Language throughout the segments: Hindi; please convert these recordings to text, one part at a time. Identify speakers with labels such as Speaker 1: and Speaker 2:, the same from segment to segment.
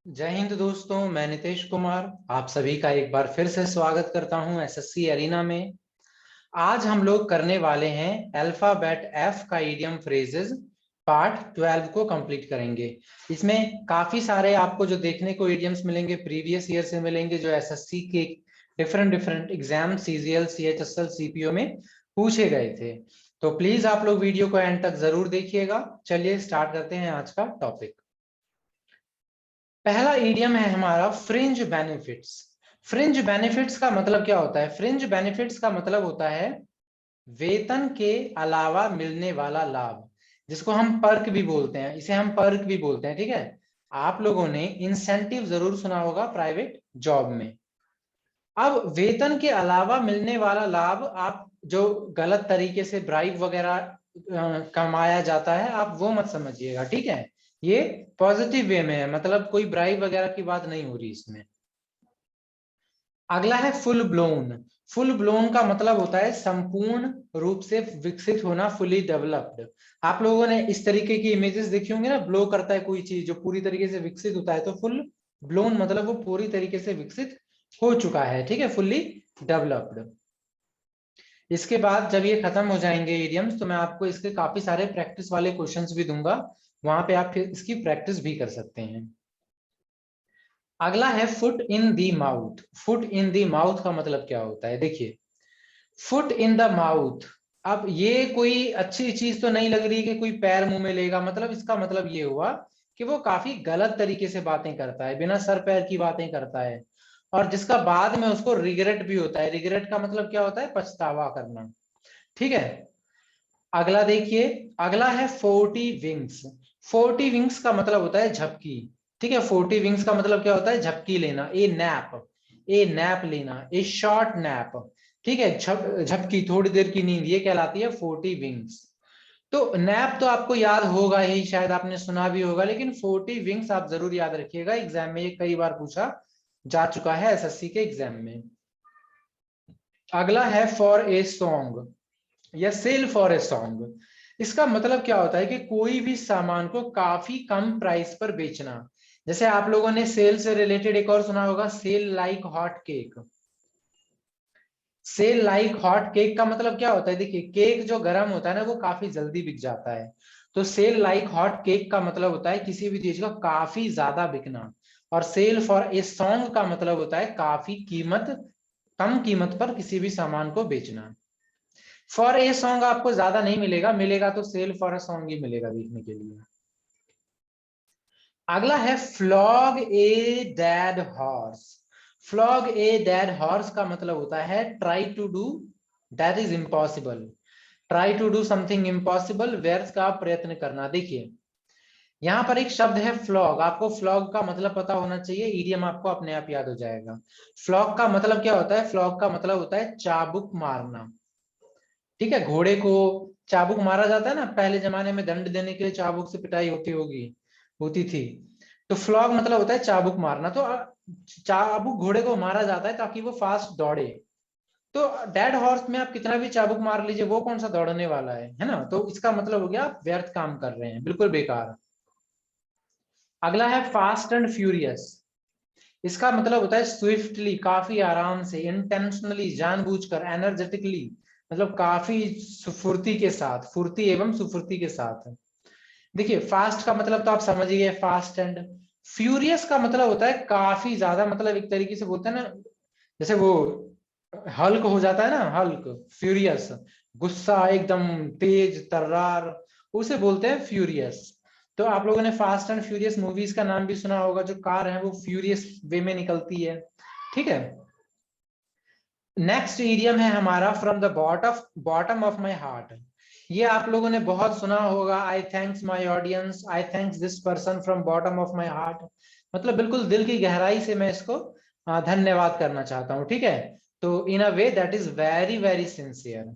Speaker 1: जय हिंद दोस्तों, मैं नितेश कुमार आप सभी का एक बार फिर से स्वागत करता हूं एसएससी एरिना में। आज हम लोग करने वाले हैं अल्फाबेट एफ का इडियम फ्रेजेस पार्ट 12 को कंप्लीट करेंगे। इसमें काफी सारे आपको जो देखने को इडियम्स मिलेंगे प्रीवियस ईयर से मिलेंगे, जो एसएससी के different different exam CGL CHSL CPO में पूछे गए थे। तो प्लीज आप लोग वीडियो को एंड तक जरूर देखिएगा। चलिए स्टार्ट करते हैं आज का टॉपिक। पहला ईडियम है हमारा फ्रिंज बेनिफिट्स। फ्रिंज बेनिफिट्स का मतलब क्या होता है? फ्रिंज बेनिफिट्स का मतलब होता है वेतन के अलावा मिलने वाला लाभ, जिसको हम पर्क भी बोलते हैं। इसे हम पर्क भी बोलते हैं, ठीक है। आप लोगों ने इंसेंटिव जरूर सुना होगा प्राइवेट जॉब में। अब वेतन के अलावा मिलने वाला लाभ, आप जो गलत तरीके से ब्राइब वगैरह कमाया जाता है, आप वो मत समझिएगा, ठीक है। ये पॉजिटिव वे में है, मतलब कोई ब्राइब वगैरह की बात नहीं हो रही इसमें। अगला है फुल ब्लोन। फुल ब्लोन का मतलब होता है संपूर्ण रूप से विकसित होना, फुली डेवलप्ड। आप लोगों ने इस तरीके की इमेजेस देखी होंगी ना, ब्लो करता है कोई चीज जो पूरी तरीके से विकसित होता है, तो फुल ब्लोन मतलब वो पूरी तरीके से विकसित हो चुका है, ठीक है, फुल्ली डेवलप्ड। इसके बाद जब ये खत्म हो जाएंगे इडियम्स, तो मैं आपको इसके काफी सारे प्रैक्टिस वाले क्वेश्चंस भी दूंगा, वहां पे आप फिर इसकी प्रैक्टिस भी कर सकते हैं। अगला है foot in the mouth. Foot in the mouth का मतलब क्या होता है? देखिए, फुट इन द माउथ, अब ये कोई अच्छी चीज तो नहीं लग रही कि कोई पैर मुंह में लेगा। मतलब इसका मतलब ये हुआ कि वो काफी गलत तरीके से बातें करता है, बिना सर पैर की बातें करता है, और जिसका बाद में उसको रिग्रेट भी होता है। रिग्रेट का मतलब क्या होता है? पछतावा करना, ठीक है। अगला देखिए, अगला है 40 विंग्स। 40 विंग्स का मतलब होता है झपकी, ठीक है। 40 विंग्स का मतलब क्या होता है? झपकी लेना, ए नैप, ए नैप लेना, ए शॉर्ट नैप, ठीक है। झपकी, थोड़ी देर की नींद, ये कहलाती है 40 विंग्स। तो नैप तो आपको याद होगा ही, शायद आपने सुना भी होगा, लेकिन 40 विंग्स आप जरूर याद रखिएगा, एग्जाम में ये कई बार पूछा जा चुका है एसएससी के एग्जाम में। अगला है फॉर ए सॉन्ग या सेल फॉर ए सॉन्ग। इसका मतलब क्या होता है कि कोई भी सामान को काफी कम प्राइस पर बेचना। जैसे आप लोगों ने सेल से रिलेटेड एक और सुना होगा, sell like hot cake. Sell like hot cake का मतलब क्या होता है? देखिए, केक जो गर्म होता है ना, वो काफी जल्दी बिक जाता है। तो सेल लाइक हॉट केक का मतलब होता है किसी भी चीज का काफी ज्यादा बिकना। और सेल फॉर ए सॉन्ग का मतलब होता है काफी कम कीमत पर किसी भी सामान को बेचना। फॉर ए सॉन्ग आपको ज्यादा नहीं मिलेगा, मिलेगा तो सेल फॉर अ सॉन्ग ही मिलेगा देखने के लिए। अगला है flog a dead horse. Flog a dead horse का मतलब होता है try to do that is impossible. Try to do something impossible, व्यर्थ का प्रयत्न करना। देखिए, यहाँ पर एक शब्द है फ्लॉग। आपको फ्लॉग का मतलब पता होना चाहिए, ईडियम आपको अपने आप याद हो जाएगा। फ्लॉग का मतलब क्या होता है? फ्लॉग का मतलब होता है चाबुक मारना, ठीक है। घोड़े को चाबुक मारा जाता है ना, पहले जमाने में दंड देने के लिए चाबुक से पिटाई होती थी। तो फ्लॉग मतलब होता है चाबुक मारना। तो चाबुक घोड़े को मारा जाता है ताकि वो फास्ट दौड़े। तो डेड हॉर्स में आप कितना भी चाबुक मार लीजिए, वो कौन सा दौड़ने वाला है ना। तो इसका मतलब हो गया आप व्यर्थ काम कर रहे हैं, बिल्कुल बेकार। अगला है फास्ट एंड फ्यूरियस। इसका मतलब होता है स्विफ्टली, काफी आराम से, इंटेंशनली, जानबूझकर, एनर्जेटिकली, मतलब काफी सुफुर्ती के साथ, फुर्ती एवं सुफुर्ती के साथ। देखिए, फास्ट का मतलब तो आप समझ गए, फास्ट एंड। फ्यूरियस का मतलब होता है काफी ज्यादा, मतलब एक तरीके से बोलते हैं ना, जैसे वो हल्क हो जाता है ना, हल्क, फ्यूरियस, गुस्सा एकदम तेज तर्रार, उसे बोलते हैं फ्यूरियस। तो आप लोगों ने फास्ट एंड फ्यूरियस मूवीज का नाम भी सुना होगा। जो कार है वो फ्यूरियस वे में निकलती है, ठीक है। नेक्स्ट इडियम है हमारा from the bottom of my heart. ये आप लोगों ने बहुत सुना होगा, I thanks my audience, I thanks this person from bottom of my heart. मतलब बिल्कुल दिल की गहराई से मैं इसको धन्यवाद करना चाहता हूं, ठीक है। तो in a way that is very very sincere.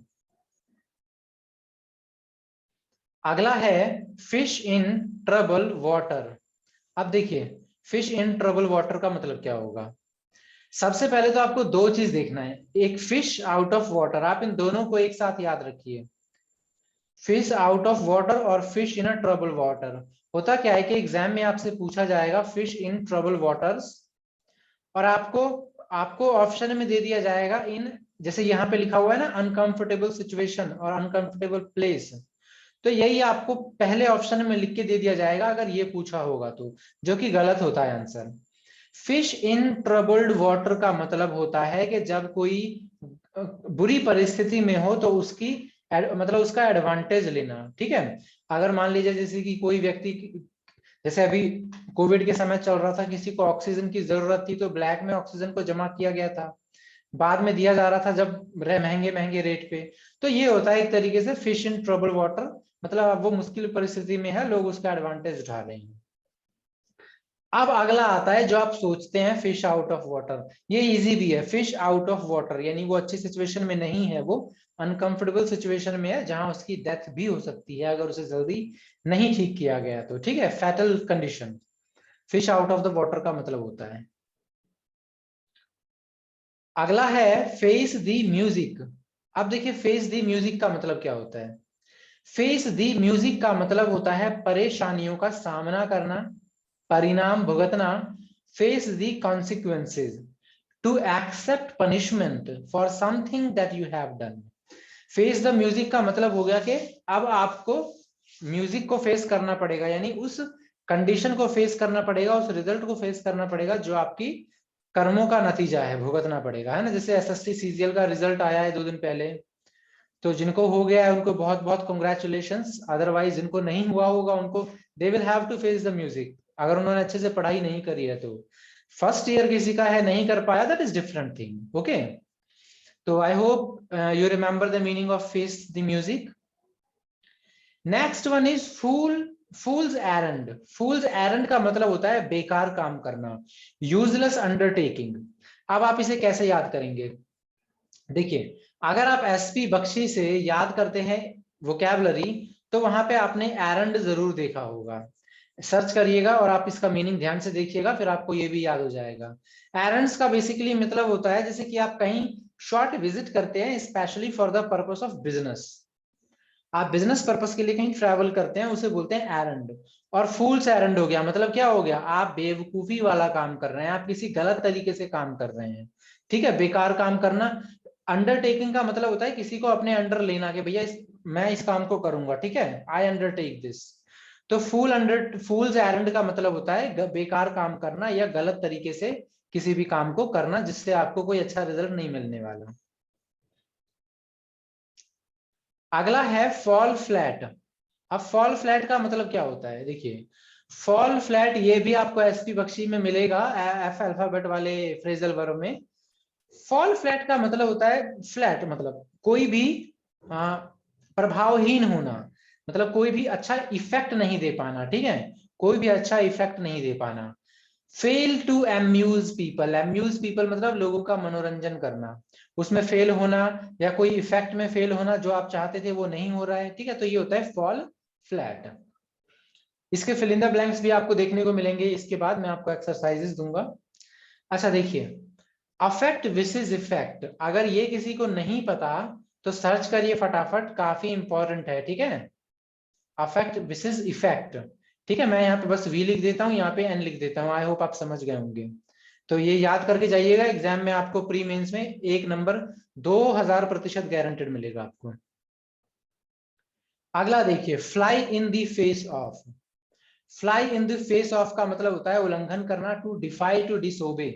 Speaker 1: अगला है फिश इन ट्रबल वाटर। अब देखिए, फिश इन ट्रबल वाटर का मतलब क्या होगा? सबसे पहले तो आपको दो चीज देखना है, एक फिश आउट ऑफ वाटर, आप इन दोनों को एक साथ याद रखिए। फिश आउट ऑफ वाटर और fish in a trouble water. होता क्या है कि एग्जाम में आपसे पूछा जाएगा फिश इन ट्रबल वाटर्स, और आपको आपको ऑप्शन में दे दिया जाएगा इन, जैसे यहाँ पे लिखा हुआ है ना अनकंफर्टेबल सिचुएशन और अनकंफर्टेबल प्लेस, तो यही आपको पहले ऑप्शन में लिख के दे दिया जाएगा अगर ये पूछा होगा तो, जो कि गलत होता है answer. Fish in troubled water का मतलब होता है कि जब कोई बुरी परिस्थिति में हो तो उसकी मतलब उसका एडवांटेज लेना, ठीक है। अगर मान लीजिए जैसे कि कोई व्यक्ति, जैसे अभी कोविड के समय चल रहा था, किसी को ऑक्सीजन की जरूरत थी तो ब्लैक में ऑक्सीजन को जमा किया गया था, बाद में दिया जा रहा था जब महंगे महंगे रेट पे। तो ये होता है एक तरीके से फिश इन ट्रबल वाटर, मतलब अब वो मुश्किल परिस्थिति में है, लोग उसका एडवांटेज उठा रहे हैं। अब अगला आता है जो आप सोचते हैं फिश आउट ऑफ वाटर, ये इजी भी है। फिश आउट ऑफ वाटर यानी वो अच्छी सिचुएशन में नहीं है, वो अनकंफर्टेबल सिचुएशन में है जहां उसकी डेथ भी हो सकती है अगर उसे जल्दी नहीं ठीक किया गया तो, ठीक है, fatal condition. Fish out of the water का मतलब होता है। अगला है फेस द म्यूजिक। अब देखिए फेस द म्यूजिक का मतलब क्या होता है। फेस द म्यूजिक का मतलब होता है परेशानियों का सामना करना, परिणाम भुगतना, face the consequences, to accept punishment for something that you have done. Face the music का मतलब हो गया कि अब आपको म्यूजिक को फेस करना पड़ेगा, यानी उस कंडीशन को फेस करना पड़ेगा, उस रिजल्ट को फेस करना पड़ेगा जो आपकी कर्मों का नतीजा है, भुगतना पड़ेगा, है ना। जैसे एसएससी सीजीएल का रिजल्ट आया है 2 दिन पहले, तो जिनको हो गया है उनको बहुत बहुत कॉन्ग्रेचुलेशंस, अदरवाइज जिनको नहीं हुआ होगा उनको they will have to face the music, अगर उन्होंने अच्छे से पढ़ाई नहीं करी है तो। फर्स्ट ईयर किसी का है नहीं कर पाया, that is different thing, okay. तो I hope you remember the meaning of face the music. Next one is fool's errand. Fool's errand का मतलब होता है बेकार काम करना, यूजलेस अंडरटेकिंग। अब आप इसे कैसे याद करेंगे, देखिए अगर आप एसपी बख्शी से याद करते हैं वोकैबलरी, तो वहां पे आपने एरंड जरूर देखा होगा, सर्च करिएगा और आप इसका मीनिंग ध्यान से देखिएगा, फिर आपको ये भी याद हो जाएगा। एरंड्स का बेसिकली मतलब होता है जैसे कि आप कहीं शॉर्ट विजिट करते हैं specially for the purpose of business, आप बिजनेस पर्पस के लिए कहीं ट्रैवल करते हैं, उसे बोलते हैं एरंड। और फूल्स एरंड हो गया, मतलब क्या हो गया, आप बेवकूफी वाला काम कर रहे हैं, आप किसी गलत तरीके से काम कर रहे हैं, ठीक है, बेकार काम करना। अंडरटेकिंग का मतलब होता है किसी को अपने अंडर लेना, कि भैया मैं इस काम को करूंगा, ठीक है, आई अंडरटेक दिस। तो फूल्स एरंड का मतलब होता है बेकार काम करना या गलत तरीके से किसी भी काम को करना जिससे आपको कोई अच्छा रिजल्ट नहीं मिलने वाला। अगला है फॉल फ्लैट। अब फॉल फ्लैट का मतलब क्या होता है, देखिए फॉल फ्लैट ये भी आपको एसपी बख्शी में मिलेगा, एफ अल्फाबेट वाले फ्रेजल वर्ब में। फॉल फ्लैट का मतलब होता है, फ्लैट मतलब कोई भी प्रभावहीन होना, मतलब कोई भी अच्छा इफेक्ट नहीं दे पाना, ठीक है, कोई भी अच्छा इफेक्ट नहीं दे पाना। फेल टू एम्यूज पीपल मतलब लोगों का मनोरंजन करना, उसमें फेल होना या कोई इफेक्ट में फेल होना, जो आप चाहते थे वो नहीं हो रहा है, ठीक है, तो ये होता है फॉल फ्लैट। इसके फिल इन द ब्लैंक्स भी आपको देखने को मिलेंगे, इसके बाद मैं आपको एक्सरसाइजेस दूंगा। अच्छा देखिए, अफेक्ट विसेस इफेक्ट, अगर ये किसी को नहीं पता तो सर्च करिए फटाफट, काफी इंपॉर्टेंट है, ठीक है। अफेक्ट विसेस इफेक्ट, ठीक है, मैं यहाँ पे बस वी लिख देता हूँ, यहाँ पे एन लिख देता हूँ, आई होप आप समझ गए होंगे। तो ये याद करके जाइएगा, एग्जाम में आपको प्री मेंस में 1 नंबर 2000% गारंटेड मिलेगा आपको। अगला देखिए, fly in the face of. Fly in the face of का मतलब होता है उल्लंघन करना, टू डिफाई टू डिसोबे।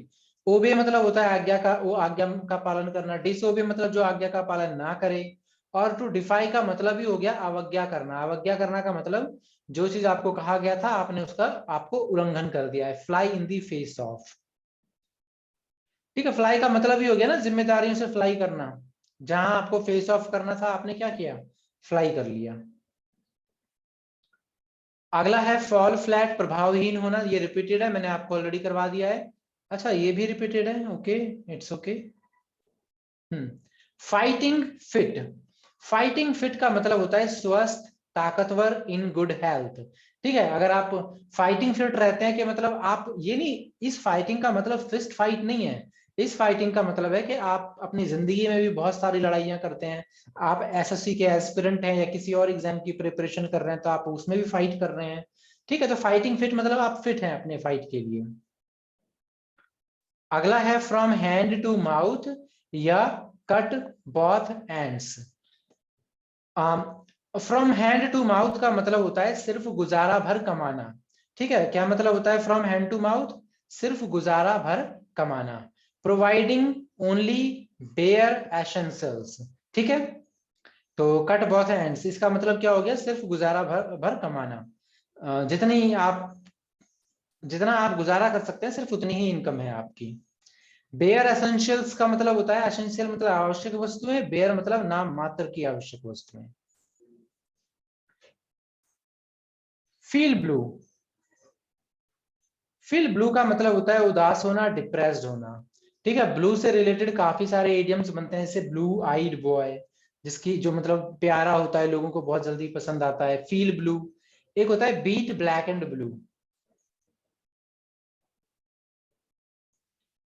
Speaker 1: ओबे मतलब होता है आज्ञा का, वो आज्ञा का पालन करना, डिसोबे मतलब जो आज्ञा का पालन ना करे, और टू डिफाई का मतलब ही हो गया अवज्ञा करना। अवज्ञा करना का मतलब जो चीज आपको कहा गया था आपने उसका आपको उल्लंघन कर दिया है, fly in the face of, ठीक है। फ्लाई का मतलब ही हो गया ना जिम्मेदारियों से फ्लाई करना, जहां आपको फेस ऑफ करना था आपने क्या किया, फ्लाई कर लिया। अगला है फॉल फ्लैट, प्रभावहीन होना, ये रिपीटेड है, मैंने आपको ऑलरेडी करवा दिया है। अच्छा ये भी रिपीटेड है, okay, it's okay. Fighting fit. Fighting fit का मतलब होता है स्वस्थ, ताकतवर, इन गुड हेल्थ, ठीक है। अगर आप फाइटिंग फिट रहते हैं कि मतलब आप ये नहीं, इस फाइटिंग का मतलब फिस्ट फाइट नहीं है, इस फाइटिंग का मतलब है कि आप अपनी जिंदगी में भी बहुत सारी लड़ाइयां करते हैं, आप एसएससी के एस्पिरेंट हैं या किसी और एग्जाम की प्रिपरेशन कर रहे हैं तो आप उसमें भी फाइट कर रहे हैं, ठीक है। तो फाइटिंग फिट मतलब आप फिट हैं अपने फाइट के लिए। अगला है फ्रॉम हैंड टू माउथ या cut both ends. From hand to mouth का मतलब होता है सिर्फ गुजारा भर कमाना, ठीक है। क्या मतलब होता है फ्रॉम हैंड टू माउथ? सिर्फ गुजारा भर कमाना। प्रोवाइडिंग ओनली बेयर एसेंशियल्स, ठीक है। तो कट बोथ एंड्स इसका मतलब क्या हो गया? सिर्फ गुजारा भर कमाना। जितना आप गुजारा कर सकते हैं सिर्फ उतनी ही इनकम है आपकी। बेयर एसेंशियल्स का मतलब होता है, एसेंशियल मतलब आवश्यक वस्तुएं, बेयर मतलब नाम मात्र की आवश्यक वस्तुएं। फील ब्लू, फील ब्लू का मतलब होता है उदास होना, डिप्रेस्ड होना, ठीक है। ब्लू से रिलेटेड काफी सारे इडियम्स बनते हैं, जैसे ब्लू आइड बॉय, जिसकी जो मतलब प्यारा होता है, लोगों को बहुत जल्दी पसंद आता है, फील ब्लू। एक होता है beat black and blue.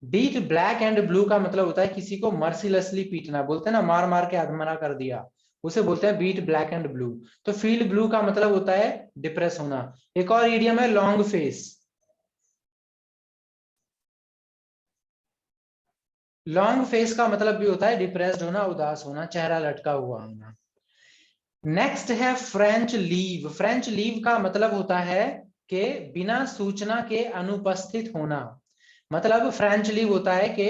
Speaker 1: Beat black and blue का मतलब होता है किसी को मर्सीलेसली पीटना, बोलते हैं ना मार मार के अधमरा कर दिया, उसे बोलते हैं बीट ब्लैक एंड ब्लू। तो फील ब्लू का मतलब होता है डिप्रेस होना। एक और इडियम है लॉन्ग फेस। लॉन्ग फेस का मतलब भी होता है डिप्रेस्ड होना, उदास होना, चेहरा लटका हुआ होना। नेक्स्ट है फ्रेंच लीव। फ्रेंच लीव का मतलब होता है कि बिना सूचना के अनुपस्थित होना। मतलब फ्रेंच लीव होता है कि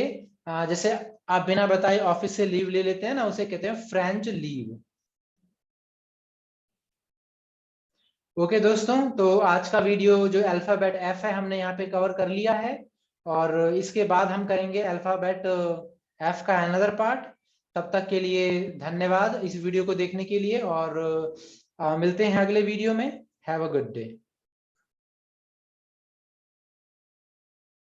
Speaker 1: जैसे आप बिना बताए ऑफिस से लीव ले लेते हैं ना, उसे कहते हैं फ्रेंच लीव। ओके दोस्तों, तो आज का वीडियो जो अल्फाबेट एफ है हमने यहाँ पे कवर कर लिया है, और इसके बाद हम करेंगे अल्फाबेट एफ का अनदर पार्ट। तब तक के लिए धन्यवाद इस वीडियो को देखने के लिए, और मिलते हैं अगले वीडियो में। Have a good day.